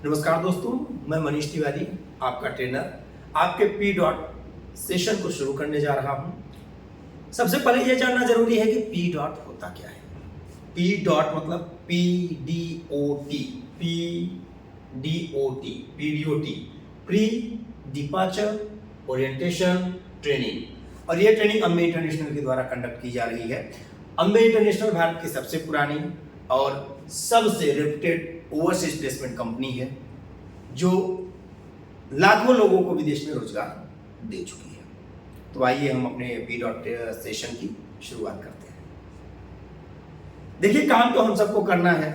नमस्कार दोस्तों, मैं मनीष तिवारी, आपका ट्रेनर, आपके पी डॉट सेशन को शुरू करने जा रहा हूं। सबसे पहले यह जानना जरूरी है कि पी डॉट होता क्या है। पी डॉट मतलब पीडीओटी, पीडीओटी, प्री डिपार्चर ओरिएंटेशन ट्रेनिंग। और यह ट्रेनिंग अम्बे इंटरनेशनल के द्वारा कंडक्ट की जा रही है। अम्बे इंटरनेशनल भारत की सबसे पुरानी और सबसे रेप्यूटेड ओवरसीज प्लेसमेंट कंपनी है, जो लाखों लोगों को विदेश में रोजगार दे चुकी है। तो आइए हम अपने पी डॉट सेशन की शुरुआत करते हैं। देखिए, काम तो हम सबको करना है।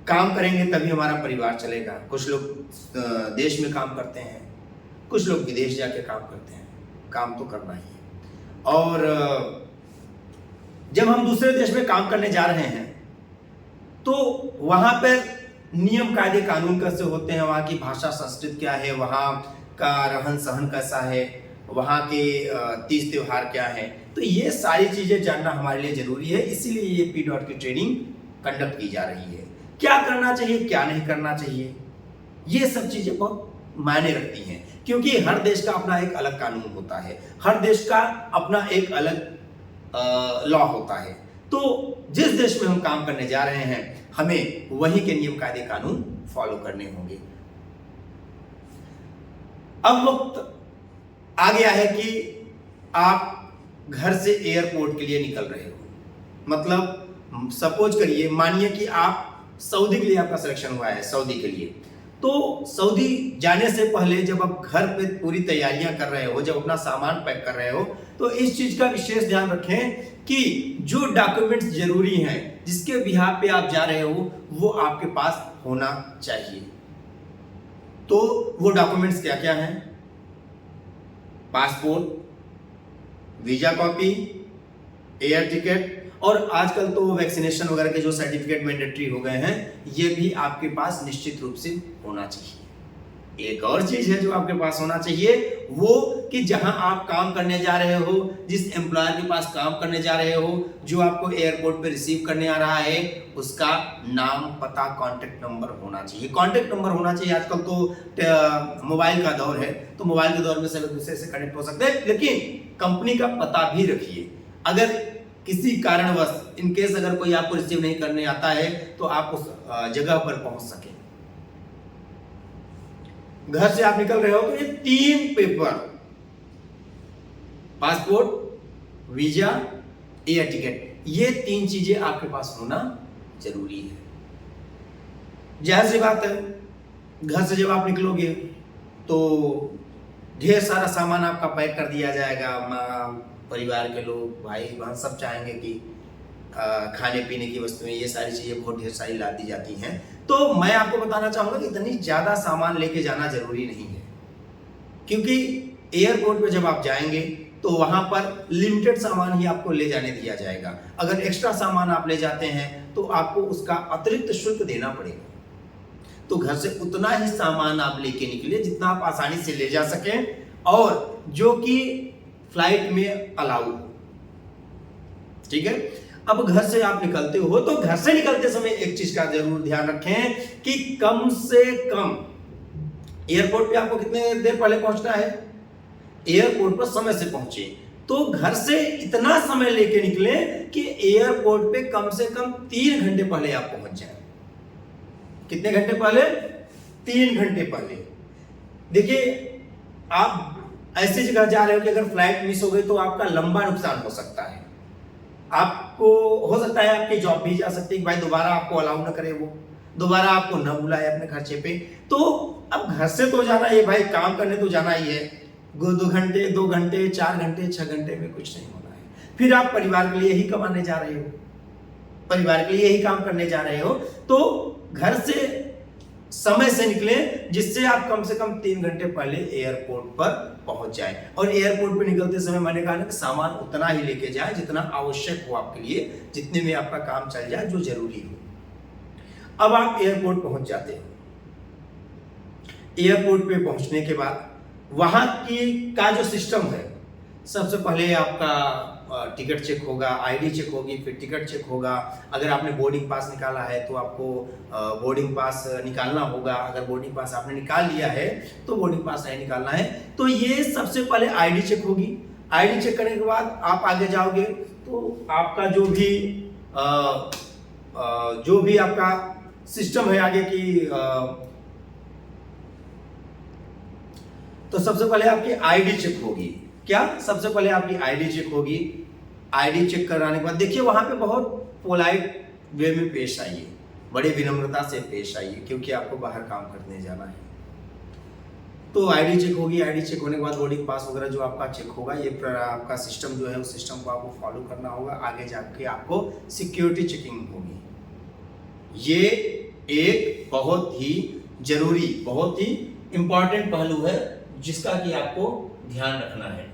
काम करेंगे तभी हमारा परिवार चलेगा। कुछ लोग देश में काम करते हैं, कुछ लोग विदेश जाके काम करते हैं। काम तो करना ही है। और जब हम दूसरे देश में काम करने जा रहे हैं तो वहां पर नियम कायदे कानून कैसे होते हैं, वहां की भाषा संस्कृति क्या है, वहां का रहन सहन कैसा है, वहां के तीज त्योहार क्या है, तो ये सारी चीजें जानना हमारे लिए जरूरी है। इसीलिए ये पी डॉट की ट्रेनिंग कंडक्ट की जा रही है। क्या करना चाहिए, क्या नहीं करना चाहिए, ये सब चीजें बहुत मायने रखती हैं, क्योंकि हर देश का अपना एक अलग कानून होता है, हर देश का अपना एक अलग लॉ होता है। तो जिस देश में हम काम करने जा रहे हैं, हमें वहीं के नियम कायदे कानून फॉलो करने होंगे। अब वक्त आ गया है कि आप घर से एयरपोर्ट के लिए निकल रहे हो। मतलब सपोज करिए, मानिए कि आप सऊदी के लिए आपका सिलेक्शन हुआ है, सऊदी के लिए। तो सऊदी जाने से पहले जब आप घर पे पूरी तैयारियां कर रहे हो, जब अपना सामान पैक कर रहे हो, तो इस चीज का विशेष ध्यान रखें कि जो डॉक्यूमेंट्स जरूरी हैं, जिसके बिहाफ पे आप जा रहे हो, वो आपके पास होना चाहिए। तो वो डॉक्यूमेंट्स क्या क्या हैं? Passport, visa copy, air ticket, और आजकल तो वैक्सीनेशन वगैरह के जो सर्टिफिकेट मैंडेटरी हो गए हैं, ये भी आपके पास निश्चित रूप से होना चाहिए। एक और चीज है जो आपके पास होना चाहिए, वो कि जहां आप काम करने जा रहे हो, जिस एम्प्लॉयर के पास काम करने जा रहे हो, जो आपको एयरपोर्ट पे रिसीव करने आ रहा है, उसका नाम, पता, कांटेक्ट नंबर होना चाहिए। कांटेक्ट नंबर होना चाहिए। आजकल तो मोबाइल का दौर है, तो मोबाइल के दौर में सब एक दूसरे से कनेक्ट हो सकते हैं, लेकिन कंपनी का पता भी रखिए। अगर किसी कारणवश इनकेस अगर कोई आपको रिसीव नहीं करने आता है, तो आप उस जगह पर पहुंच सके। घर से आप निकल रहे हो तो ये 3 paper, passport, visa, air ticket, ये 3 चीजें आपके पास होना जरूरी है। जाहिर सी बात है, घर से जब आप निकलोगे तो ढेर सारा सामान आपका पैक कर दिया जाएगा। परिवार के लोग, भाई बहन सब चाहेंगे कि खाने पीने की वस्तुएं, ये सारी चीजें बहुत ढेर सारी ला दी जाती हैं। तो मैं आपको बताना चाहूंगा कि इतनी ज्यादा सामान लेके जाना जरूरी नहीं है, क्योंकि एयरपोर्ट पे जब आप जाएंगे तो वहां पर लिमिटेड सामान ही आपको ले जाने दिया जाएगा। अगर एक्स्ट्रा सामान आप ले जाते हैं तो आपको उसका अतिरिक्त शुल्क देना पड़ेगा। तो घर से उतना ही सामान आप लेके निकले जितना आप आसानी से ले जा सकें, और जो कि फ्लाइट में अलाउ हो। ठीक है। अब घर से आप निकलते हो तो घर से निकलते समय एक चीज का जरूर ध्यान रखें कि कम से कम एयरपोर्ट पे आपको कितने देर पहले पहुंचना है, एयरपोर्ट पर समय से पहुंचे। तो घर से इतना समय लेके निकले कि एयरपोर्ट पे कम से कम 3 घंटे पहले आप पहुंच जाए। कितने घंटे पहले? 3 घंटे पहले। देखिए, आप ऐसी जगह जा रहे हो कि अगर फ्लाइट मिस हो गई तो आपका लंबा नुकसान हो सकता है। आपको हो सकता है आपकी जॉब भी जा सकती है, भाई दोबारा आपको अलाउ न करे, वो दोबारा आपको न बुलाए अपने खर्चे पे। तो अब घर से तो जाना है भाई, काम करने तो जाना ही है। 2 घंटे, 2 घंटे, 4 घंटे, 6 घंटे में कुछ नहीं होना है। फिर आप परिवार के लिए ही कमाने जा रहे हो, परिवार के लिए ही काम करने जा रहे हो, तो घर से समय से निकले, जिससे आप कम से कम 3 घंटे पहले एयरपोर्ट पर पहुंच जाए। और एयरपोर्ट पर निकलते समय मैंने कहा ना कि सामान उतना ही लेके जाए जितना आवश्यक हो आपके लिए, जितने में आपका काम चल जाए, जो जरूरी हो। अब आप एयरपोर्ट पहुंच जाते हो। एयरपोर्ट पे पहुंचने के बाद वहां की का जो सिस्टम है, सबसे पहले आपका टिकट चेक होगा, आईडी चेक होगी, फिर टिकट चेक होगा। अगर आपने बोर्डिंग पास निकाला है तो आपको बोर्डिंग पास निकालना होगा। अगर बोर्डिंग पास आपने निकाल लिया है तो बोर्डिंग पास नहीं निकालना है। तो ये सबसे पहले आईडी चेक होगी। आईडी चेक करने के बाद आप आगे जाओगे तो आपका जो भी आपका सिस्टम है आगे की, तो सबसे पहले आपकी आईडी चेक होगी। क्या? सबसे पहले आपकी आईडी चेक होगी। आईडी चेक कराने के बाद देखिए वहां पे बहुत पोलाइट वे में पेश आइए, बड़ी विनम्रता से पेश आइए, क्योंकि आपको बाहर काम करने जाना है। तो आईडी चेक होगी। आईडी चेक होने के बाद बोर्डिंग पास वगैरह जो आपका चेक होगा, ये आपका सिस्टम जो है उस सिस्टम को आपको फॉलो करना होगा। आगे जाके आपको सिक्योरिटी चेकिंग होगी। ये एक बहुत ही जरूरी, बहुत ही इंपॉर्टेंट पहलू है जिसका कि आपको ध्यान रखना है।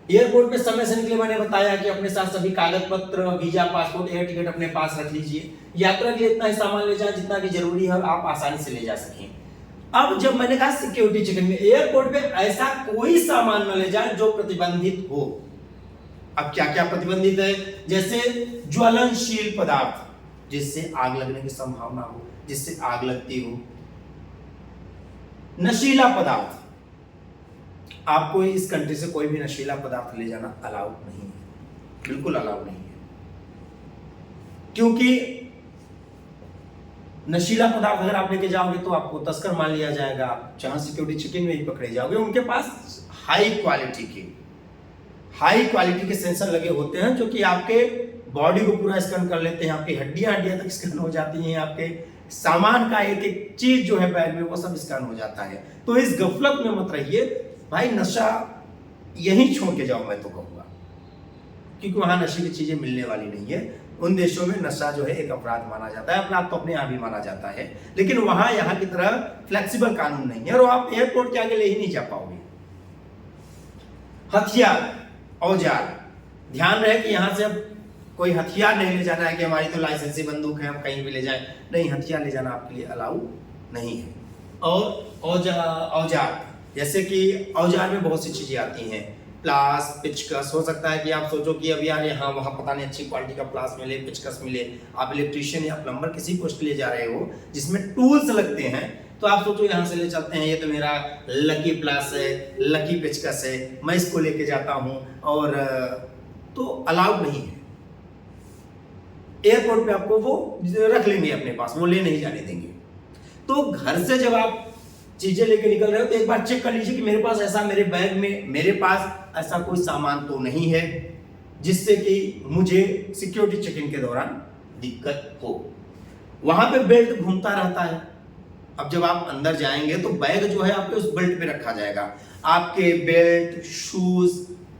एयरपोर्ट पे समय से निकले मैंने बताया कि अपने साथ सभी कागज पत्र, वीजा, पासपोर्ट, एयर टिकट अपने पास रख लीजिए। यात्रा के लिए इतना ही सामान ले जाए जितना कि जरूरी है और आप आसानी से ले जा सकें। अब जब मैंने कहा सिक्योरिटी चेकिंग में एयरपोर्ट पे ऐसा कोई सामान न ले जाए जो प्रतिबंधित हो। अब क्या क्या प्रतिबंधित है? जैसे ज्वलनशील पदार्थ जिससे आग लगने की संभावना हो, जिससे आग लगती हो। नशीला पदार्थ, आपको इस कंट्री से कोई भी नशीला पदार्थ ले जाना अलाउड नहीं है, बिल्कुल अलाउड नहीं है। क्योंकि नशीला पदार्थ अगर आप लेके जाओगे तो आपको तस्कर मान लिया जाएगा, आप जहां सिक्योरिटी चेकिंग में ही पकड़े जाओगे। उनके पास हाई क्वालिटी के सेंसर लगे होते हैं जो कि आपके बॉडी को पूरा स्कैन कर लेते हैं, आपकी हड्डियां तक स्कैन हो जाती हैं, आपके सामान का एक एक चीज जो है बैग में वो सब स्कैन हो जाता है। तो इस गफलत में मत रहिए भाई, नशा यहीं छोड़ के जाओ मैं तो कहूंगा, क्योंकि वहां नशे की चीजें मिलने वाली नहीं है। उन देशों में नशा जो है एक अपराध माना जाता है, अपराध तो अपने यहाँ भी माना जाता है, लेकिन वहां यहाँ की तरह फ्लेक्सिबल कानून नहीं है और आप एयरपोर्ट के आगे ले ही नहीं जा पाओगे। हथियार, औजार, ध्यान रहे कि यहां से अब कोई हथियार नहीं ले जाना है कि हमारी तो लाइसेंसी बंदूक है हम कहीं भी ले जाएं, नहीं, हथियार ले जाना आपके लिए अलाउ नहीं है। और औजार, जैसे कि औजार में बहुत सी चीजें आती हैं, प्लास, पिचकस। हो सकता है कि आप सोचो कि अब यार यहाँ वहाँ पता नहीं अच्छी क्वालिटी का प्लास मिले, पिचकस मिले। आप इलेक्ट्रीशियन या प्लम्बर किसी पोस्ट के लिए जा रहे हो जिसमें टूल्स लगते हैं, तो आप सोचो यहाँ से ले चलते हैं, ये तो मेरा लकी प्लास है, लकी पिचकस है, मैं इसको लेके जाता हूँ, और तो अलाउड नहीं है। एयरपोर्ट पे आपको वो रख लेंगे अपने पास, वो ले नहीं जाने देंगे। तो घर से जब आप चीजें लेके निकल रहे हो तो एक बार चेक कर लीजिए कि मेरे पास ऐसा, मेरे बैग में मेरे पास ऐसा कोई सामान तो नहीं है जिससे कि मुझे सिक्योरिटी चेकिंग के दौरान दिक्कत हो। वहां पे बेल्ट घूमता रहता है। अब जब आप अंदर जाएंगे तो बैग जो है आपके उस बेल्ट पे रखा जाएगा। आपके बेल्ट, शूज,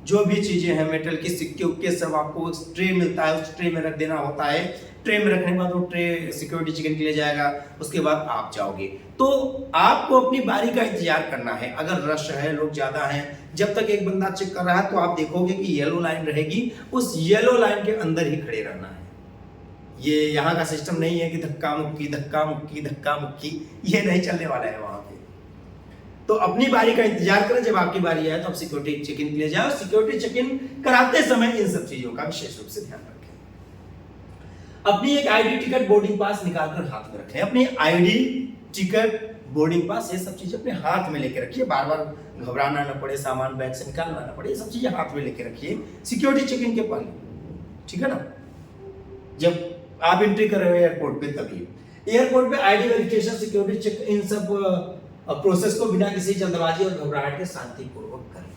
जो भी चीजें हैं मेटल की, सिक्के उक्के सब आपको एक ट्रे मिलता है, उस ट्रे में रख देना होता है। ट्रे में रखने के बाद वो ट्रे सिक्योरिटी चेकिंग के लिए जाएगा, उसके बाद आप जाओगे। तो आपको अपनी बारी का इंतजार करना है। अगर रश है, लोग ज्यादा हैं, जब तक एक बंदा चेक कर रहा है तो आप देखोगे कि येलो लाइन रहेगी, उस येलो लाइन के अंदर ही खड़े रहना है। ये यहाँ का सिस्टम नहीं है कि धक्का मुक्की धक्का मुक्की धक्का मुक्की, ये नहीं चलने वाला है वहां पे। तो अपनी बारी का इंतजार करें, जब आपकी बारी आए तो आप सिक्योरिटी चेकिंग के लिए जाओ। सिक्योरिटी चेकिंग कराते समय इन सब चीजों का विशेष रूप से ध्यान रखें। अपनी एक आईडी, टिकट, बोर्डिंग पास निकालकर हाथ में रखें। अपनी आईडी, टिकट, बोर्डिंग पास, ये सब चीजें अपने हाथ में लेके रखिए। बार बार घबराना न पड़े, सामान बैग से निकालना न पड़े, ये सब चीजें हाथ में लेके रखिए सिक्योरिटी चेकिंग के पहले, ठीक है ना। जब आप एंट्री कर रहे हो एयरपोर्ट पे, तभी एयरपोर्ट पे आईडी वेरिफिकेशन, सिक्योरिटी चेक, इन सब प्रोसेस को बिना किसी जल्दबाजी और घबराहट के शांतिपूर्वक करें।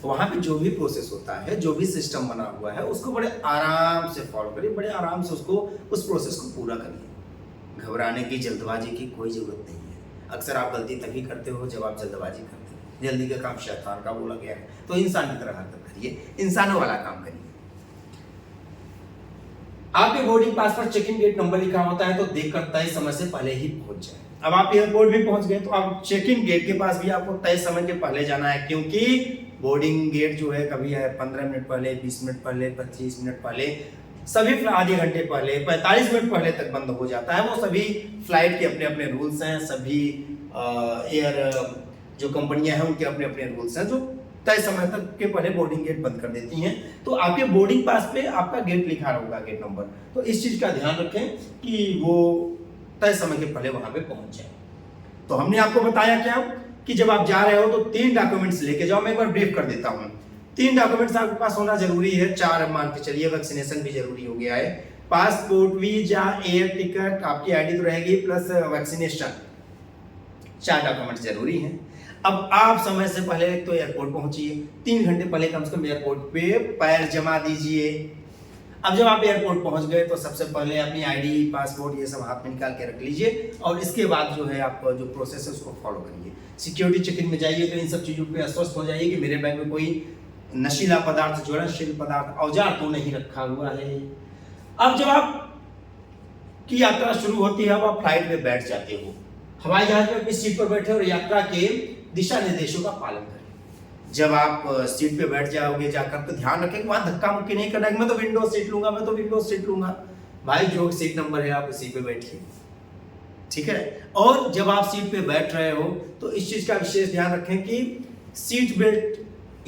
वहां पे जो भी प्रोसेस होता है, जो भी सिस्टम बना हुआ है, उसको बड़े आराम से फॉलो करिए, बड़े आराम से उसको, उस प्रोसेस को पूरा करिए। घबराने की, जल्दबाजी की कोई जरूरत नहीं है। अक्सर आप गलती तभी करते हो जब आप जल्दबाजी करते हो। जल्दी का काम शैतान का बोला गया है, तो इंसान की तरह हरकत करिए, इंसानों वाला काम करिए। आपके बोर्डिंग पास पर चेकिंग गेट नंबर लिखा होता है, तो देखकर तय समय से पहले ही पहुंच जाए। अब आप एयरपोर्ट भी पहुंच गए तो आप चेकिंग गेट के पास भी आपको तय समय के पहले जाना है, क्योंकि बोर्डिंग गेट जो है कभी है 15 मिनट पहले, 20 मिनट पहले, 25 मिनट पहले, सभी आधे घंटे पहले, 45 मिनट पहले तक बंद हो जाता है। वो सभी फ्लाइट के अपने अपने रूल्स हैं, सभी एयर जो कंपनियां हैं उनके अपने अपने रूल्स हैं जो तय समय तक के पहले बोर्डिंग गेट बंद कर देती हैं। तो आपके बोर्डिंग पास पे आपका गेट लिखा होगा, गेट नंबर, तो इस चीज का ध्यान रखें कि वो तय समय के पहले वहां पे पहुंच जाए। तो हमने आपको बताया क्या कि जब आप जा रहे हो तो 3 डॉक्यूमेंट्स लेके जाओ। मैं एक बार ब्रीफ कर देता हूँ। 3 डॉक्यूमेंट्स आपके पास होना जरूरी है, 4 मान के चलिए, वैक्सीनेशन भी जरूरी हो गया है, पासपोर्ट, वीजा, एयर टिकट, आपकी आईडी तो रहेगी, प्लस वैक्सीनेशन, 4 डॉक्यूमेंट्स जरूरी हैं। अब आप समय से पहले तो एयरपोर्ट पहुंचिए, 3 घंटे पहले कम से कम एयरपोर्ट पे पैर जमा दीजिए। अब जब आप एयरपोर्ट पहुंच गए तो सबसे पहले अपनी आईडी, पासपोर्ट, ये सब हाथ में निकाल के रख लीजिए और इसके बाद जो है आप जो प्रोसेस है उसको फॉलो करिए। सिक्योरिटी चेक इन में जाइए तो इन सब चीज़ों पे आश्वस्त हो जाइए कि मेरे बैग में कोई नशीला पदार्थ, ज्वलनशील पदार्थ, औजार तो नहीं रखा हुआ है। अब जब आप की यात्रा शुरू होती है, अब आप फ्लाइट में बैठ जाते हो, हवाई जहाज में अपनी सीट पर बैठे और यात्रा के दिशा निर्देशों का पालन करें। जब आप सीट पे बैठ जाओगे जाकर तो ध्यान रखें कि वहां धक्का मुक्की नहीं करना कि मैं तो विंडो सीट लूंगा, मैं तो विंडो सीट लूंगा। भाई जो सीट नंबर है आप उसी पे बैठिए, ठीक है। और जब आप सीट पे बैठ रहे हो तो इस चीज का विशेष ध्यान रखें कि सीट बेल्ट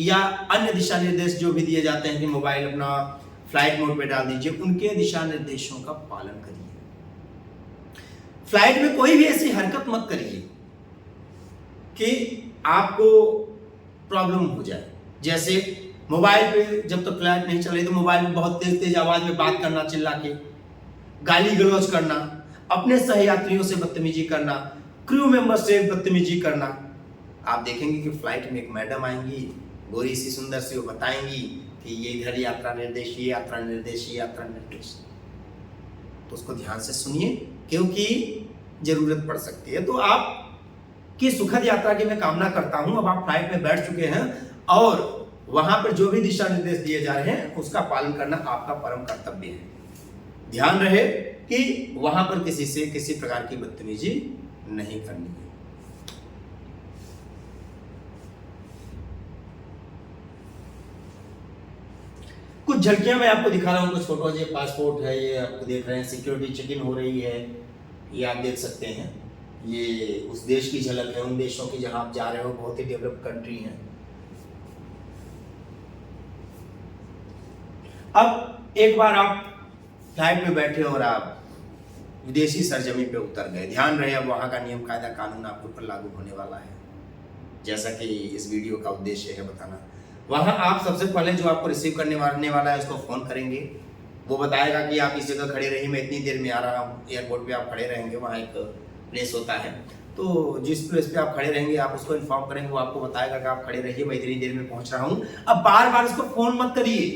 या अन्य दिशा निर्देश जो भी दिए जाते हैं कि मोबाइल अपना फ्लाइट मोड पे डाल दीजिए, उनके दिशा निर्देशों का पालन करिए। फ्लाइट में कोई भी ऐसी हरकत मत करिए कि आपको प्रॉब्लम हो जाए। जैसे मोबाइल पे जब तक फ्लाइट नहीं चल रही तो मोबाइल में बहुत तेज तेज आवाज में बात करना, चिल्ला के गाली गलौज करना, अपने सहयात्रियों से बदतमीजी करना, क्रू मेंबर से बदतमीजी करना। आप देखेंगे कि फ्लाइट में एक मैडम आएंगी, गोरी सी सुंदर सी, वो बताएंगी कि ये इधर यात्रा निर्देश, ये यात्रा निर्देश, ये यात्रा निर्देश। तो उसको ध्यान से सुनिए क्योंकि जरूरत पड़ सकती है। तो आप की सुखद यात्रा की मैं कामना करता हूं। अब आप फ्लाइट में बैठ चुके हैं और वहां पर जो भी दिशा निर्देश दिए जा रहे हैं उसका पालन करना आपका परम कर्तव्य है। ध्यान रहे कि वहां पर किसी से किसी प्रकार की बदतमीजी नहीं करनी है। कुछ झलकियां मैं आपको दिखा रहा हूं, कुछ फोटोज। ये पासपोर्ट है, ये आपको देख रहे हैं, सिक्योरिटी चेक इन हो रही है, ये आप देख सकते हैं। ये उस देश की झलक है, उन देशों की जहां आप जा रहे हो, बहुत ही डेवलप्ड कंट्री है। अब एक बार आप फ्लाइट में बैठे और आप विदेशी सरजमी पे उतर गए, ध्यान रहे अब वहां का नियम कायदा कानून आपके ऊपर लागू होने वाला है, जैसा कि इस वीडियो का उद्देश्य है बताना। वहां आप सबसे पहले जो आपको रिसीव करने वाला है उसको फोन करेंगे, वो बताएगा कि आप इस जगह खड़े रहिए, मैं इतनी देर में आ रहा हूँ। एयरपोर्ट पे आप खड़े रहेंगे, वहाँ एक प्लेस होता है, तो जिस प्लेस पे आप खड़े रहेंगे आप उसको इन्फॉर्म करेंगे, वो आपको बताएगा कि आप खड़े रहिए, मैं इतनी देर में पहुंच रहा हूँ। अब बार बार उसको फोन मत करिए,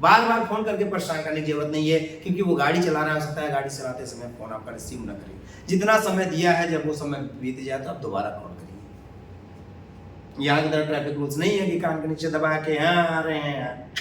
बार बार फोन करके परेशान करने की जरूरत नहीं है, क्योंकि वो गाड़ी चला रहा हो सकता है गाड़ी चलाते समय फोन आपका रिसीव न करे। जितना समय दिया है जब वो समय बीत जाए तो आप दोबारा कॉल करिए। यहाँ की तरह ट्रैफिक रूल्स नहीं है कि कान के नीचे दबा के हाँ आ रहे हैं।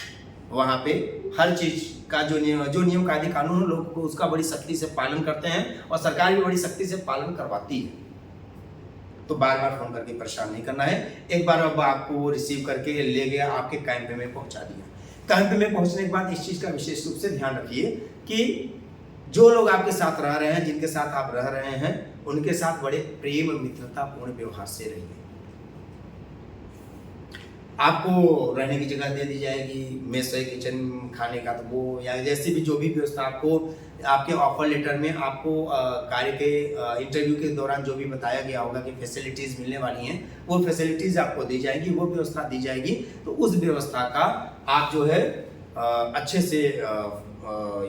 वहाँ पे हर चीज का जो नियम कायदे कानून लोग को उसका बड़ी सख्ती से पालन करते हैं और सरकार भी बड़ी सख्ती से पालन करवाती है। तो बार बार फोन करके परेशान नहीं करना है। एक बार अब आपको रिसीव करके ले गया, आपके कैंप में पहुंचा दिया। कैंप में पहुंचने के बाद इस चीज का विशेष रूप से ध्यान रखिए कि जो लोग आपके साथ रह रहे हैं, जिनके साथ आप रह रहे हैं, उनके साथ बड़े प्रेम मित्रता पूर्ण व्यवहार से रहिए। आपको रहने की जगह दे दी जाएगी, मेस है, किचन, खाने का, तो वो या जैसे भी जो भी व्यवस्था आपको आपके ऑफर लेटर में आपको कार्य के इंटरव्यू के दौरान जो भी बताया गया होगा कि फैसिलिटीज मिलने वाली हैं, वो फैसिलिटीज आपको दी जाएगी, वो व्यवस्था दी जाएगी। तो उस व्यवस्था का आप जो है अच्छे से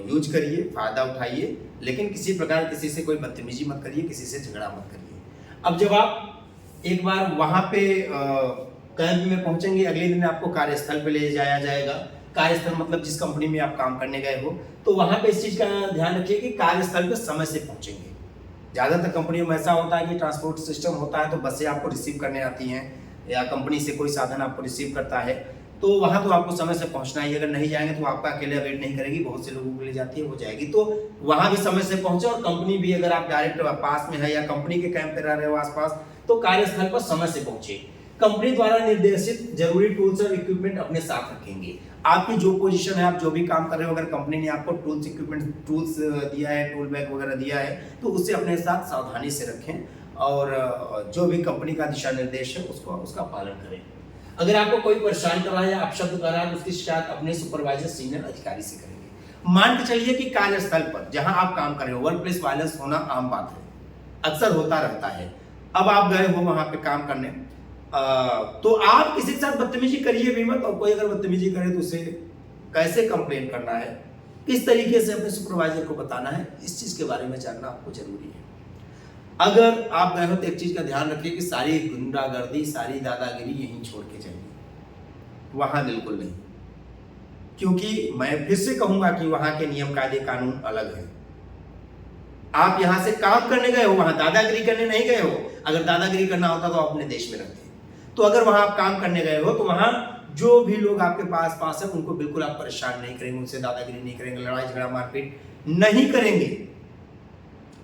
यूज करिए, फायदा उठाइए, लेकिन किसी प्रकार किसी से कोई बदतमीजी मत करिए, किसी से झगड़ा मत करिए। अब जब आप एक बार वहाँ पे कैंप में पहुंचेंगे, अगले दिन आपको कार्यस्थल पे ले जाया जाएगा। कार्यस्थल मतलब जिस कंपनी में आप काम करने गए हो, तो वहां पे इस चीज का ध्यान रखिए कि कार्यस्थल पे समय से पहुंचेंगे। ज्यादातर कंपनियों में ऐसा होता है कि ट्रांसपोर्ट सिस्टम होता है, तो बसें आपको रिसीव करने आती हैं या कंपनी से कोई साधन आपको रिसीव करता है, तो वहां तो आपको समय से पहुंचना ही। अगर नहीं जाएंगे तो आपका अकेले वेट नहीं करेगी, बहुत से लोगों के लिए जाती है, वो जाएगी। तो वहां भी समय से पहुंचे और कंपनी भी, अगर आप डायरेक्ट पास में है या कंपनी के कैंप पे रह रहे हो आसपास, तो कार्यस्थल पर समय से पहुंचे। कंपनी द्वारा निर्देशित जरूरी टूल्स और इक्विपमेंट अपने साथ रखेंगे। आपकी जो पोजीशन है, आप जो भी काम कर रहे हो, अगर कंपनी ने आपको टूल्स दिया है, टूल बैग वगैरह दिया है, तो उसे अपने साथ सावधानी से रखें और जो भी कंपनी का दिशा निर्देश है उसका पालन करें। अगर आपको कोई परेशान कर रहा है या अपशब्द कर रहा है तो उसकी शिकायत अपने सुपरवाइजर सीनियर अधिकारी से करेंगे। मान के चलिए कि कार्यस्थल पर जहां आप काम कर रहे हो वर्क प्लेस वायलेंस होना आम बात है, अक्सर होता रहता है। अब आप गए हो वहां पे काम करने, तो आप किसी के साथ बदतमीजी करिए भी मत, और कोई अगर बदतमीजी करे तो उसे कैसे कंप्लेन करना है, किस तरीके से अपने सुपरवाइजर को बताना है, इस चीज के बारे में जानना आपको जरूरी है। अगर आप गए हो तो एक चीज का ध्यान रखिए कि सारी गुंडागर्दी, सारी दादागिरी यहीं छोड़ के जाइए, वहां बिल्कुल नहीं। क्योंकि मैं फिर से कहूंगा कि वहां के नियम कायदे कानून अलग है। आप यहां से काम करने गए हो, वहां दादागिरी करने नहीं गए हो। अगर दादागिरी करना होता तो अपने देश में रहते। तो अगर वहां आप काम करने गए हो तो वहां जो भी लोग आपके पास है उनको बिल्कुल आप परेशान नहीं करेंगे, उनसे दादागिरी नहीं करेंगे, लड़ाई झगड़ा मारपीट नहीं करेंगे।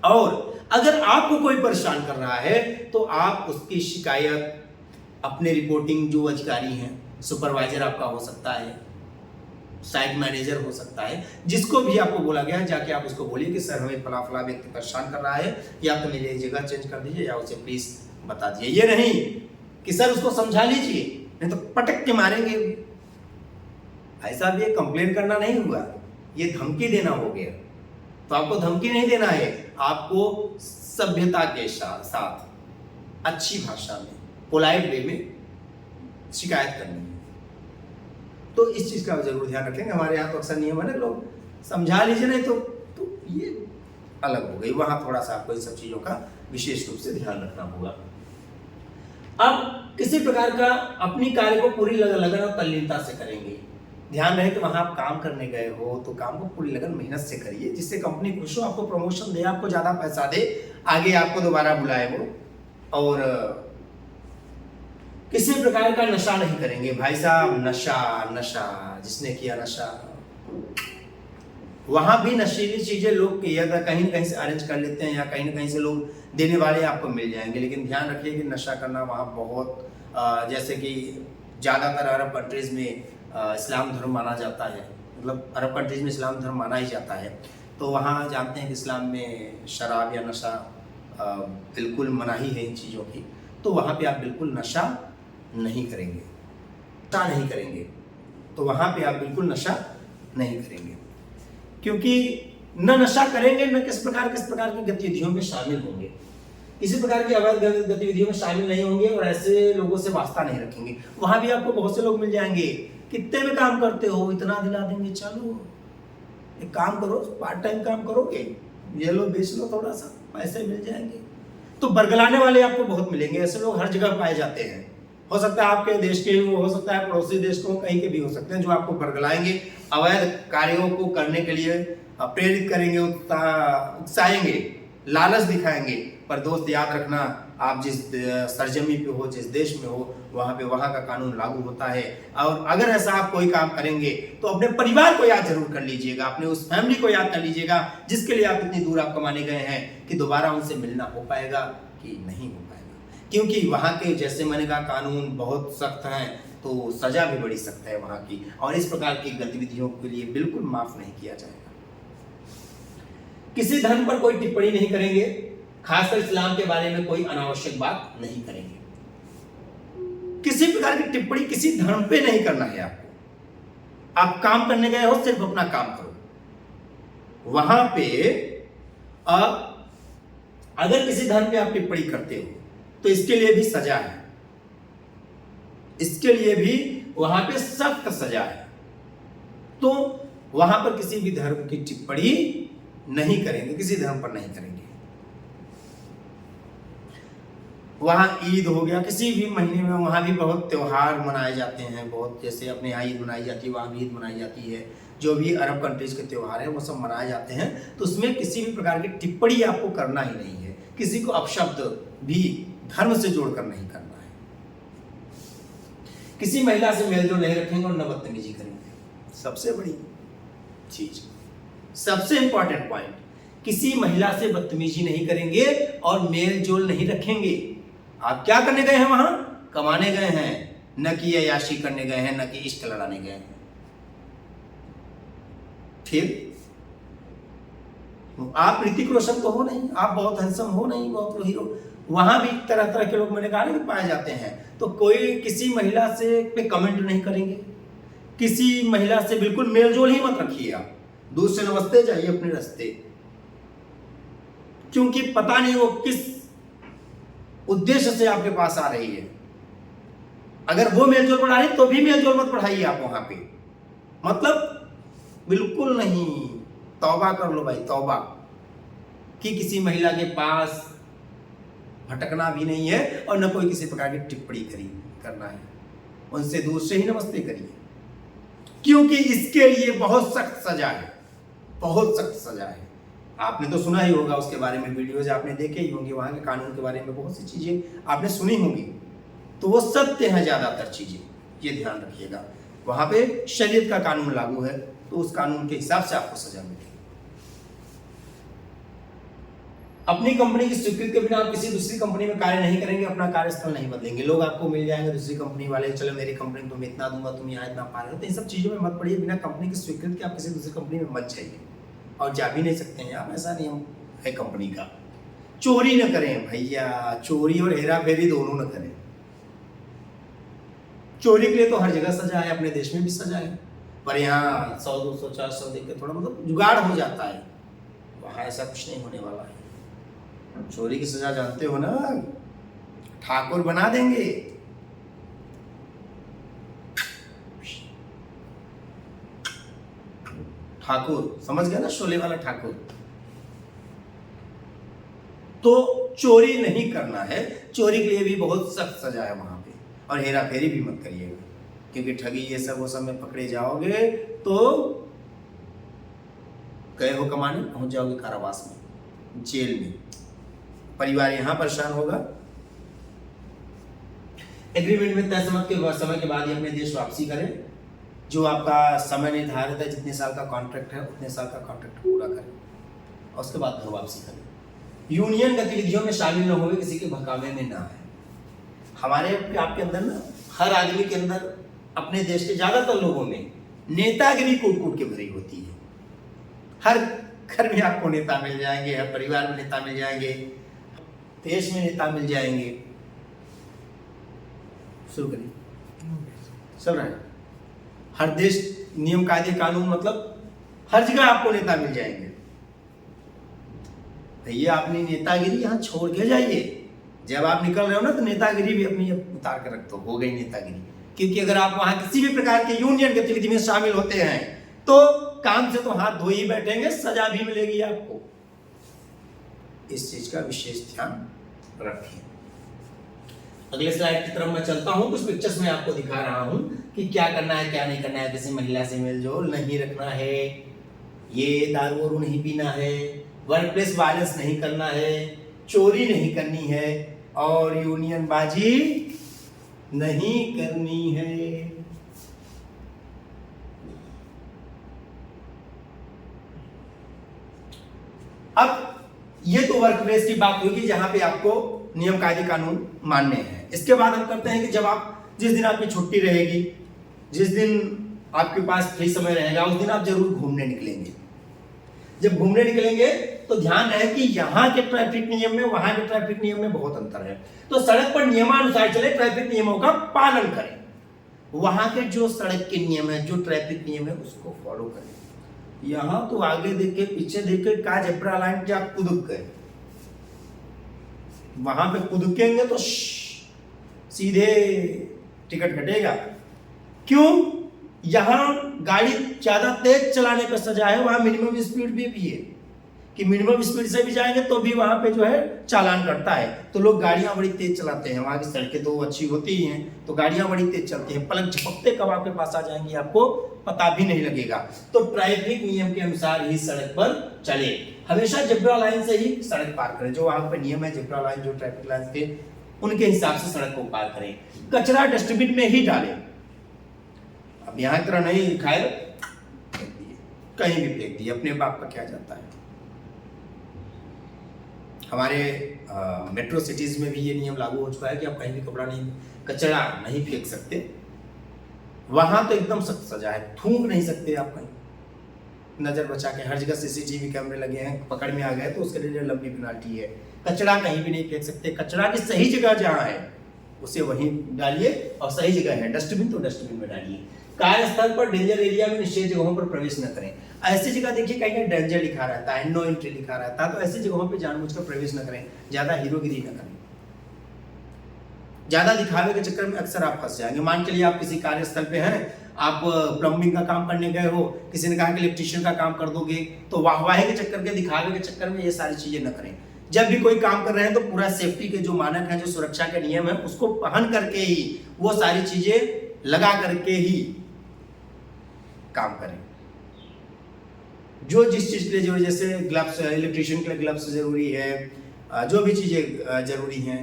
और अगर आपको कोई परेशान कर रहा है तो आप उसकी शिकायत अपने रिपोर्टिंग जो अधिकारी हैं, सुपरवाइजर आपका हो सकता है, साइट मैनेजर हो सकता है, जिसको भी आपको बोला गया है, जाके आप उसको बोलिए कि सर हमें फला फला व्यक्ति परेशान कर रहा है, या तो मेरी जगह चेंज कर दीजिए या उसे प्लीज बता दीजिए। ये नहीं कि सर उसको समझा लीजिए, नहीं तो पटक के मारेंगे। ऐसा भी कंप्लेन करना नहीं हुआ, ये धमकी देना हो गया। तो आपको धमकी नहीं देना है, आपको सभ्यता के साथ अच्छी भाषा में, पोलाइट वे में शिकायत करनी है। तो इस चीज का जरूर ध्यान रखेंगे। हमारे यहाँ तो अक्सर नियम है ना, लोग समझा लीजिए, नहीं तो ये अलग हो गई। वहां थोड़ा सा आपको इन सब चीजों का विशेष रूप से ध्यान रखना होगा। अब किसी प्रकार का अपनी कार्य को पूरी लगन और तल्लीनता से करेंगे। ध्यान रहे कि वहां आप काम करने गए हो तो काम को पूरी लगन मेहनत से करिए, जिससे कंपनी खुश हो, आपको प्रमोशन दे, आपको ज्यादा पैसा दे, आगे आपको दोबारा बुलाए वो। और किसी प्रकार का नशा नहीं करेंगे भाई साहब। नशा जिसने किया नशा, वहां भी नशीली चीजें लोग कहीं न कहीं से अरेंज कर लेते हैं, या कहीं न कहीं से लोग देने वाले आपको मिल जाएंगे। लेकिन ध्यान रखिए कि नशा करना वहां बहुत, जैसे कि ज्यादातर अरब कंट्रीज में इस्लाम धर्म माना जाता है, मतलब अरब कंट्रीज में इस्लाम धर्म माना ही जाता है। तो वहाँ जानते हैं कि इस्लाम में शराब या नशा बिल्कुल मनाही है इन चीज़ों की। तो वहाँ पे आप बिल्कुल नशा नहीं करेंगे, तो वहाँ पे आप बिल्कुल नशा नहीं करेंगे, क्योंकि न नशा करेंगे, न किस प्रकार की गतिविधियों में शामिल होंगे, किसी प्रकार की अवैध गतिविधियों में शामिल नहीं होंगे, और ऐसे लोगों से वास्ता नहीं रखेंगे। वहाँ भी आपको बहुत से लोग मिल जाएंगे, कितने में काम करते हो, इतना दिला देंगे, चलो एक काम करो, पार्ट टाइम काम करोगे, ये लो बेच लो, थोड़ा सा पैसे मिल जाएंगे। तो बरगलाने वाले आपको बहुत मिलेंगे। ऐसे लोग हर जगह पाए जाते हैं। हो सकता है आपके देश के हो सकता है पड़ोसी देश को, कहीं के भी हो सकते हैं, जो आपको बरगलाएंगे, अवैध कार्यों को करने के लिए प्रेरित करेंगे, उकसाएंगे, लालच दिखाएंगे। पर दोस्त याद रखना, आप जिस सरजमी पे हो, जिस देश में हो, वहाँ का कानून लागू होता है। और अगर ऐसा आप कोई काम करेंगे तो अपने परिवार को याद जरूर कर लीजिएगा, अपने उस फैमिली को याद कर लीजिएगा जिसके लिए आप इतनी दूर आप कमाने गए हैं, कि दोबारा उनसे मिलना हो पाएगा कि नहीं हो पाएगा। क्योंकि वहाँ के, जैसे मैंने कहा, कानून बहुत सख्त हैं, तो सजा भी बड़ी सख्त है वहाँ की, और इस प्रकार की गतिविधियों के लिए बिल्कुल माफ नहीं किया जाएगा। किसी धर्म पर कोई टिप्पणी नहीं करेंगे, खासकर इस्लाम के बारे में कोई अनावश्यक बात नहीं करेंगे। किसी प्रकार की टिप्पणी किसी धर्म पे नहीं करना है आपको। आप काम करने गए हो, सिर्फ अपना काम करो। वहां पे अगर किसी धर्म पे आप टिप्पणी करते हो तो इसके लिए भी सजा है, इसके लिए भी वहां पे सख्त सजा है। तो वहां पर किसी भी धर्म की टिप्पणी नहीं करेंगे, किसी धर्म पर नहीं करेंगे। वहाँ ईद हो गया, किसी भी महीने में वहाँ भी बहुत त्यौहार मनाए जाते हैं, बहुत, जैसे अपने यहाँ ईद मनाई जाती है, वहाँ भी ईद मनाई जाती है। जो भी अरब कंट्रीज के त्यौहार हैं वो सब मनाए जाते हैं। तो उसमें किसी भी प्रकार की टिप्पणी आपको करना ही नहीं है, किसी को अपशब्द भी धर्म से जोड़कर नहीं करना है। किसी महिला से मेलजोल नहीं रखेंगे और न बदतमीजी करेंगे। सबसे बड़ी चीज, सबसे इंपॉर्टेंट पॉइंट, किसी महिला से बदतमीजी नहीं करेंगे और मेल जोल नहीं रखेंगे। आप क्या करने गए हैं वहां? कमाने गए हैं, न कि अय्याशी करने गए हैं, न कि इश्क लड़ाने गए हैं। फिर आप ऋतिक रोशन तो हो नहीं, आप बहुत हैंडसम हो नहीं, बहुत हीरो, वहां भी तरह तरह के लोग मैंने कहा ना कि पाए जाते हैं। तो कोई किसी महिला से पे कमेंट नहीं करेंगे, किसी महिला से बिल्कुल मेलजोल ही मत रखिए आप, दूर से नमस्ते जाइए अपने रास्ते, क्योंकि पता नहीं वो किस उद्देश्य से आपके पास आ रही है। अगर वो मेलजोल बढ़ा रही तो भी मेलजोल मत बढ़ाइए आप वहां पे, मतलब बिल्कुल नहीं। तौबा कर लो भाई, तौबा, कि किसी महिला के पास भटकना भी नहीं है और न कोई किसी प्रकार की टिप्पणी करना है। उनसे दूर से ही नमस्ते करिए, क्योंकि इसके लिए बहुत सख्त सजा है, बहुत सख्त सजा है। आपने तो सुना ही होगा उसके बारे में, वीडियोज आपने देखे ही होंगे, वहां के कानून के बारे में बहुत सी चीजें आपने सुनी होंगी, तो वो सत्य है ज्यादातर चीजें, ये ध्यान रखिएगा। वहां पे शरीयत का कानून लागू है, तो उस कानून के हिसाब से आपको सजा मिलेगी। अपनी कंपनी की स्वीकृति के बिना आप किसी दूसरी कंपनी में कार्य नहीं करेंगे, अपना कार्यस्थल नहीं बदलेंगे। लोग आपको मिल जाएंगे दूसरी कंपनी वाले, चलो मेरी कंपनी तुम्हें इतना दूंगा, तुम यहाँ इतना पा रहे हो, तो इन सब चीजों में मत पड़िए। बिना कंपनी की स्वीकृति के आप किसी दूसरी कंपनी में मत जाइए, और जा भी नहीं सकते हैं आप, ऐसा नियम है कंपनी का। चोरी न करें भैया, चोरी और हेरा फेरी दोनों न करें। चोरी के लिए तो हर जगह सजा है, अपने देश में भी सजा है, पर यहाँ 100, 200, 400 देख के थोड़ा मतलब जुगाड़ हो जाता है। वहां ऐसा कुछ नहीं होने वाला है। चोरी की सजा जानते हो ना, ठाकुर बना देंगे। ठाकुर समझ गया ना, शोले वाला ठाकुर। तो चोरी नहीं करना है, चोरी के लिए भी बहुत सख्त सजा है वहां पे, और हेरा फेरी भी मत करिएगा, क्योंकि ठगी ये सब वो सब में पकड़े जाओगे तो गए हो कमाने, पहुंच जाओगे कारावास में, जेल में, परिवार यहां परेशान होगा। एग्रीमेंट में तय समय के बाद ही अपने देश वापसी करें। जो आपका समय निर्धारित है, जितने साल का कॉन्ट्रैक्ट है उतने साल का कॉन्ट्रैक्ट पूरा करें, और उसके बाद घर वापसी करें। यूनियन गतिविधियों में शामिल न होवे, किसी के बहकावे में ना है। हमारे आपके अंदर ना, हर आदमी के अंदर, अपने देश के ज्यादातर लोगों में नेतागिरी कूट कूट के भरी होती है। हर घर में आपको नेता मिल जाएंगे, हर परिवार में नेता मिल जाएंगे, देश में नेता मिल जाएंगे। शुरू करिए, चल रहा है। हर देश नियम कायदे कानून, मतलब हर जगह आपको नेता मिल जाएंगे। भैया अपनी नेतागिरी यहाँ छोड़ के जाइए। जब आप निकल रहे हो ना, तो नेतागिरी भी अपनी उतार कर रख दो, हो गई नेतागिरी। क्योंकि अगर आप वहां किसी भी प्रकार के यूनियन गतिविधि में शामिल होते हैं तो काम से तो हाथ धो ही बैठेंगे, सजा भी मिलेगी आपको। इस चीज का विशेष ध्यान रखें। अगले स्लाइड की तरफ मैं चलता हूं। कुछ पिक्चर्स में आपको दिखा रहा हूं कि क्या करना है क्या नहीं करना है। किसी महिला से मेलजोल नहीं रखना है, ये दारू वारू नहीं पीना है, वर्क प्लेस वायलेंस नहीं करना है, चोरी नहीं करनी है, और यूनियन बाजी नहीं करनी है। अब ये तो वर्क प्लेस की बात हुई कि जहां पे आपको नियम कायदे कानून मानने हैं। इसके बाद हम करते हैं कि जब आप, जिस दिन आपकी छुट्टी रहेगी, जिस दिन आपके पास फ्री समय रहेगा, उस दिन आप जरूर घूमने निकलेंगे। जब घूमने निकलेंगे तो ध्यान रहे कि यहाँ के ट्रैफिक नियम में वहां के ट्रैफिक नियम में बहुत अंतर है। तो सड़क पर नियमानुसार चले, ट्रैफिक नियमों का पालन करें। वहां के जो सड़क के नियम है, जो ट्रैफिक नियम है, उसको फॉलो करें। यहां तो आगे देख के पीछे देख के का जेब्रा लाइन पे आप कूद गए, वहां पे कूदेंगे तो सीधे टिकट कटेगा। क्यों? यहां गाड़ी ज्यादा तेज चलाने पर सजा है, वहां मिनिमम स्पीड भी है कि मिनिमम स्पीड से भी जाएंगे तो भी वहां पे जो है चालान करता है। तो लोग गाड़ियां बड़ी तेज चलाते हैं, वहां की सड़कें तो अच्छी होती ही हैं, तो गाड़ियां बड़ी तेज चलती हैं, पलक झपकते कब आपके पास आ जाएंगी आपको पता भी नहीं लगेगा। तो ट्रैफिक नियम के अनुसार ही सड़क पर चले। हमेशा जेब्रा लाइन से ही सड़क पार करें। जो वहां पे नियम है, जेब्रा लाइन जो ट्रैफिक लाइन के, उनके हिसाब से सड़क को पार करें। कचरा डस्टबिन में ही डालें। अब यहाँ की तरह नहीं खाए कहीं भी फेंक दिए, अपने बाप का क्या जाता है। हमारे मेट्रो सिटीज में भी ये नियम लागू हो चुका है कि आप कहीं भी कचरा नहीं फेंक सकते। वहां तो एकदम सख्त सजा है, थूक नहीं सकते आप कहीं। नज़र बचा के, हर जगह सीसीटीवी कैमरे लगे हैं, पकड़ में आ गए तो उसके लिए लंबी पेनाल्टी है। कचरा कहीं भी नहीं फेंक सकते, कचरा की सही जगह जहाँ है उसे वहीं डालिए, और सही जगह है डस्टबिन तो डस्टबिन में डालिए। कार्यस्थल पर डेंजर एरिया में निषेध जगहों पर प्रवेश न करें। ऐसी जगह देखिए कहीं डेंजर लिखा रहता है, नो एंट्री लिखा रहता है, तो ऐसी जगहों पे जानबूझकर प्रवेश न करें। ज्यादा हीरोगिरी न करें, ज्यादा दिखावे के चक्कर में अक्सर आप फंस जाएंगे। मान के लिए आप किसी कार्यस्थल पे हैं, आप प्लम्बिंग का काम करने गए हो, किसी ने कहा कि इलेक्ट्रीशियन का काम कर दोगे, तो वाहवाही के चक्कर के, दिखावे के चक्कर में ये सारी चीजें न करें। जब भी कोई काम कर रहे हैं तो पूरा सेफ्टी के जो मानक हैं, जो सुरक्षा के नियम हैं, उसको पहन करके ही, वो सारी चीजें लगा करके ही काम करें। जो जिस चीज के लिए जरूरी, जैसे ग्लव्स, इलेक्ट्रीशियन के लिए ग्लव्स जरूरी है, जो भी चीजें जरूरी हैं,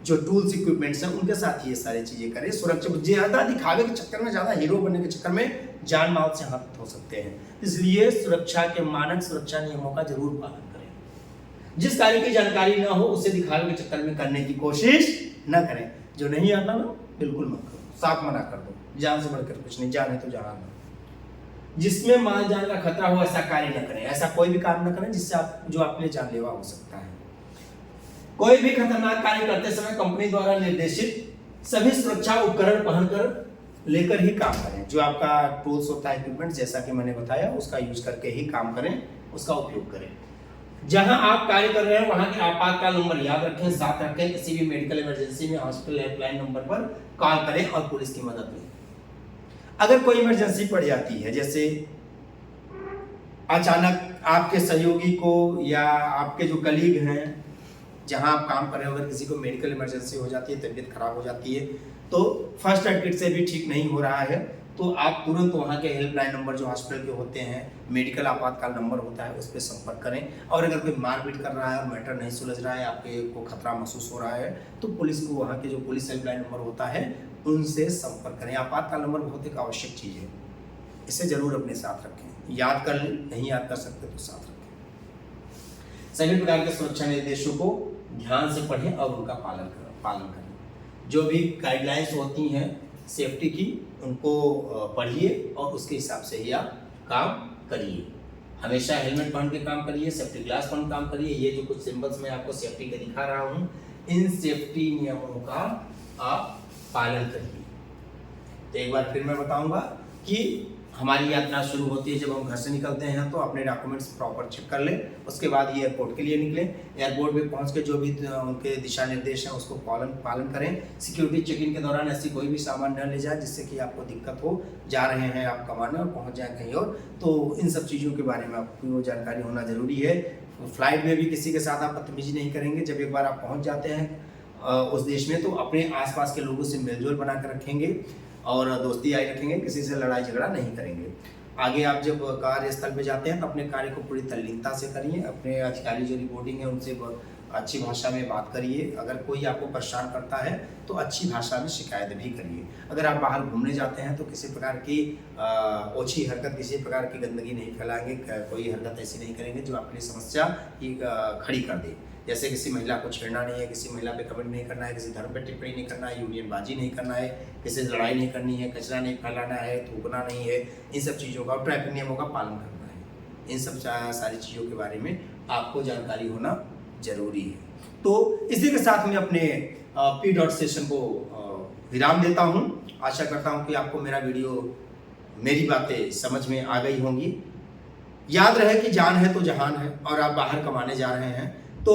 जो टूल्स इक्विपमेंट्स हैं, उनके साथ ये सारी चीजें करें। सुरक्षा, ज्यादा दिखावे के चक्कर में, ज्यादा हीरो बनने के चक्कर में जान माल से हाथ हो सकते हैं। इसलिए सुरक्षा के मानक, सुरक्षा नियमों का जरूर पालन करें। जिस कार्य की जानकारी ना हो उसे दिखावे के चक्कर में करने की कोशिश न करें। जो नहीं आता ना, बिल्कुल मत करो, साफ मना कर दो। जान से बढ़कर कुछ नहीं, जान है तो जहान है। जिसमें माल जान का खतरा हो ऐसा कार्य न करें। ऐसा कोई भी काम न करें जिससे आप, जो आपके लिए जानलेवा हो सकता है। कोई भी खतरनाक कार्य करते समय कंपनी द्वारा निर्देशित सभी सुरक्षा उपकरण पहनकर लेकर ही काम करें। जो आपका टूल्स होता है, इक्विपमेंट, जैसा कि मैंने बताया, उसका यूज करके ही काम करें, उसका उपयोग करें। जहां आप कार्य कर रहे हैं वहां के आपातकाल नंबर याद रखें, साथ रखें। किसी भी मेडिकल इमरजेंसी में हॉस्पिटल हेल्पलाइन नंबर पर कॉल करें और पुलिस की मदद लें। अगर कोई इमरजेंसी पड़ जाती है, जैसे अचानक आपके सहयोगी को या आपके जो कलीग हैं जहां आप काम कर रहे हो, अगर किसी को मेडिकल इमरजेंसी हो जाती है, तबीयत खराब हो जाती है, तो फर्स्ट एड किट से भी ठीक नहीं हो रहा है, तो आप तुरंत वहाँ के हेल्पलाइन नंबर जो हॉस्पिटल के होते हैं, मेडिकल आपातकाल नंबर होता है, उस पर संपर्क करें। और अगर कोई मारपीट कर रहा है और मैटर नहीं सुलझ रहा है, आपके को खतरा महसूस हो रहा है, तो पुलिस को, वहाँ के जो पुलिस हेल्पलाइन नंबर होता है, उनसे संपर्क करें। आपातकाल नंबर बहुत एक आवश्यक चीज़ है, इसे जरूर अपने साथ रखें। याद कर लें, नहीं याद कर सकते तो साथ रखें। सभी प्रकार के सुरक्षा निर्देशों को ध्यान से पढ़ें और उनका पालन करें। जो भी गाइडलाइंस होती हैं सेफ्टी की, उनको पढ़िए और उसके हिसाब से ही आप काम करिए। हमेशा हेलमेट पहन के काम करिए, सेफ्टी ग्लास पहन काम करिए। ये जो कुछ सिंबल्स मैं आपको सेफ्टी के दिखा रहा हूँ, इन सेफ्टी नियमों का आप पालन करिए। तो एक बार फिर मैं बताऊंगा कि हमारी यात्रा शुरू होती है जब हम घर से निकलते हैं, तो अपने डॉक्यूमेंट्स प्रॉपर चेक कर लें। उसके बाद एयरपोर्ट के लिए निकलें। एयरपोर्ट पे पहुंच के जो भी उनके दिशा निर्देश हैं उसको पालन करें। सिक्योरिटी चेक इन के दौरान ऐसी कोई भी सामान न ले जाए जिससे कि आपको दिक्कत हो। जा रहे हैं आप कमाने और पहुंच जाए कहीं और, तो इन सब चीज़ों के बारे में आपको जानकारी होना ज़रूरी है। फ्लाइट में भी किसी के साथ आप बदतमीजी नहीं करेंगे। जब एक बार आप पहुँच जाते हैं उस देश में, तो अपने आसपास के लोगों से मेलजोल बना कर रखेंगे और दोस्ती यारी रखेंगे, किसी से लड़ाई झगड़ा नहीं करेंगे। आगे आप जब कार्यस्थल पे जाते हैं तो अपने कार्य को पूरी तल्लीनता से करिए। अपने अधिकारी जो रिपोर्टिंग है उनसे अच्छी भाषा में बात करिए। अगर कोई आपको परेशान करता है तो अच्छी भाषा में शिकायत भी करिए। अगर आप बाहर घूमने जाते हैं तो किसी प्रकार की ओछी हरकत, किसी प्रकार की गंदगी नहीं फैलाएंगे। कोई हरकत ऐसी नहीं करेंगे जो आपके लिए समस्या खड़ी कर दे। जैसे किसी महिला को छेड़ना नहीं है, किसी महिला पे कमेंट नहीं करना है, किसी धर्म पे टिप्पणी नहीं करना है, यूनियनबाजी नहीं करना है, किसी से लड़ाई नहीं करनी है, कचरा नहीं फैलाना है, थूकना नहीं है। इन सब चीज़ों का, ट्रैफिक नियमों का पालन करना है। इन सब सारी चीज़ों के बारे में आपको जानकारी होना जरूरी है। तो इसी के साथ मैं अपने P.डॉट सेशन को विराम देता हूँ। आशा करता हूँ कि आपको मेरा वीडियो, मेरी बातें समझ में आ गई होंगी। याद रहे कि जान है तो जहान है, और आप बाहर कमाने जा रहे हैं तो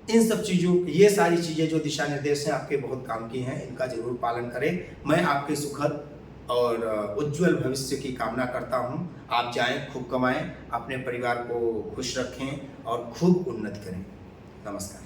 इन सब चीज़ों, ये सारी चीज़ें जो दिशा निर्देश हैं आपके बहुत काम की हैं, इनका जरूर पालन करें। मैं आपके सुखद और उज्जवल भविष्य की कामना करता हूं। आप जाएं, खूब कमाएं, अपने परिवार को खुश रखें और खूब उन्नति करें। नमस्कार।